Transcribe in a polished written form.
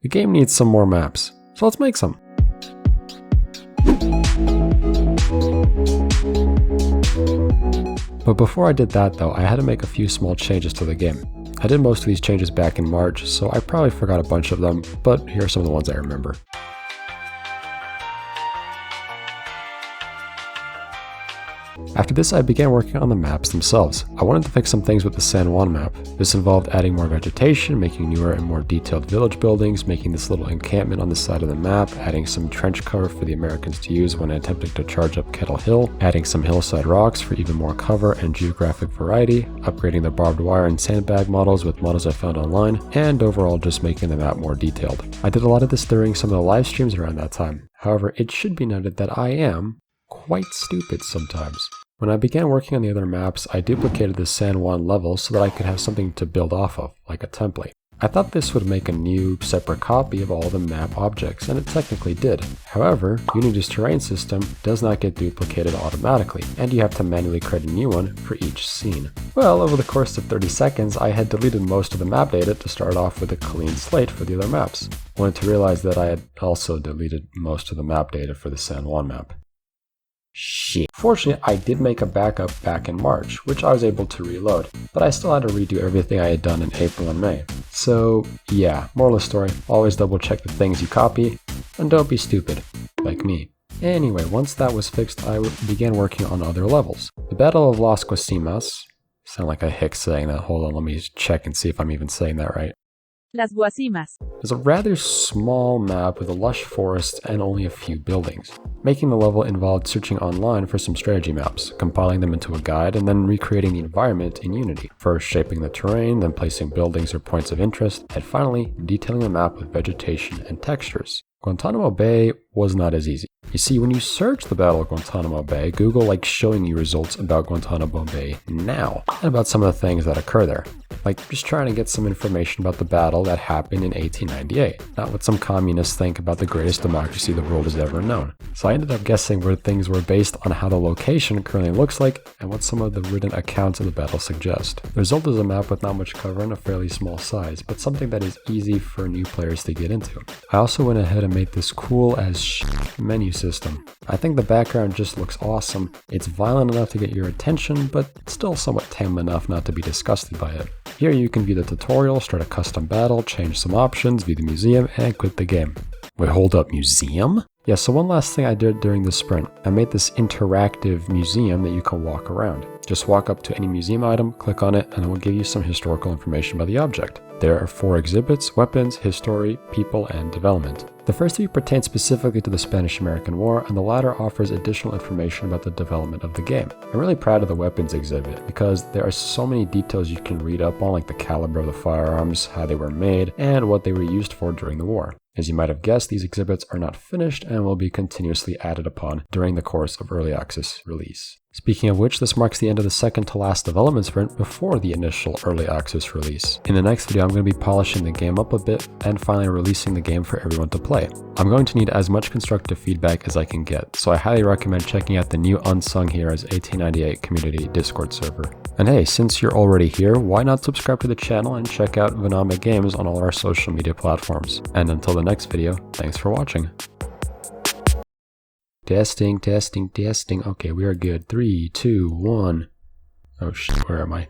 The game needs some more maps, so let's make some. But before I did that though, I had to make a few small changes to the game. I did most of these changes back in March, so I probably forgot a bunch of them, but here are some of the ones I remember. After this, I began working on the maps themselves. I wanted to fix some things with the San Juan map. This involved adding more vegetation, making newer and more detailed village buildings, making this little encampment on the side of the map, adding some trench cover for the Americans to use when attempting to charge up Kettle Hill, adding some hillside rocks for even more cover and geographic variety, upgrading the barbed wire and sandbag models with models I found online, and overall just making the map more detailed. I did a lot of this during some of the live streams around that time. However, it should be noted that I am quite stupid sometimes. When I began working on the other maps, I duplicated the San Juan level so that I could have something to build off of, like a template. I thought this would make a new, separate copy of all the map objects, and it technically did. However, Unity's terrain system does not get duplicated automatically, and you have to manually create a new one for each scene. Well, over the course of 30 seconds, I had deleted most of the map data to start off with a clean slate for the other maps, only to realize that I had also deleted most of the map data for the San Juan map. Shit. Fortunately, I did make a backup back in March, which I was able to reload, but I still had to redo everything I had done in April and May. So yeah, moral of the story, always double check the things you copy, and don't be stupid, like me. Anyway, once that was fixed, I began working on other levels. The Battle of Las Guasimas, sound like a hick saying that, hold on, let me check and see if I'm even saying that right. Las Guasimas is a rather small map with a lush forest and only a few buildings. Making the level involved searching online for some strategy maps, compiling them into a guide, and then recreating the environment in Unity. First shaping the terrain, then placing buildings or points of interest, and finally detailing the map with vegetation and textures. Guantanamo Bay was not as easy. You see, when you search the Battle of Guantanamo Bay, Google likes showing you results about Guantanamo Bay now, and about some of the things that occur there. Like just trying to get some information about the battle that happened in 1898, not what some communists think about the greatest democracy the world has ever known. So I ended up guessing where things were based on how the location currently looks like and what some of the written accounts of the battle suggest. The result is a map with not much cover and a fairly small size, but something that is easy for new players to get into. I also went ahead and made this cool as shit menu system. I think the background just looks awesome. It's violent enough to get your attention, but still somewhat tame enough not to be disgusted by it. Here you can view the tutorial, start a custom battle, change some options, view the museum, and quit the game. Wait, hold up, museum? Yeah, so one last thing I did during this sprint. I made this interactive museum that you can walk around. Just walk up to any museum item, click on it, and it will give you some historical information about the object. There are 4 exhibits: weapons, history, people, and development. The first 3 pertain specifically to the Spanish-American War, and the latter offers additional information about the development of the game. I'm really proud of the weapons exhibit, because there are so many details you can read up on, like the caliber of the firearms, how they were made, and what they were used for during the war. As you might have guessed, these exhibits are not finished and will be continuously added upon during the course of early access release. Speaking of which, this marks the end of the second to last development sprint before the initial early access release. In the next video, I'm going to be polishing the game up a bit and finally releasing the game for everyone to play. I'm going to need as much constructive feedback as I can get, so I highly recommend checking out the new Unsung Heroes 1898 community Discord server. And hey, since you're already here, why not subscribe to the channel and check out Venomic games on all our social media platforms. And until the next video, thanks for watching. Testing, testing, testing. Okay, we are good. 3, 2, 1. Oh shit, where am I?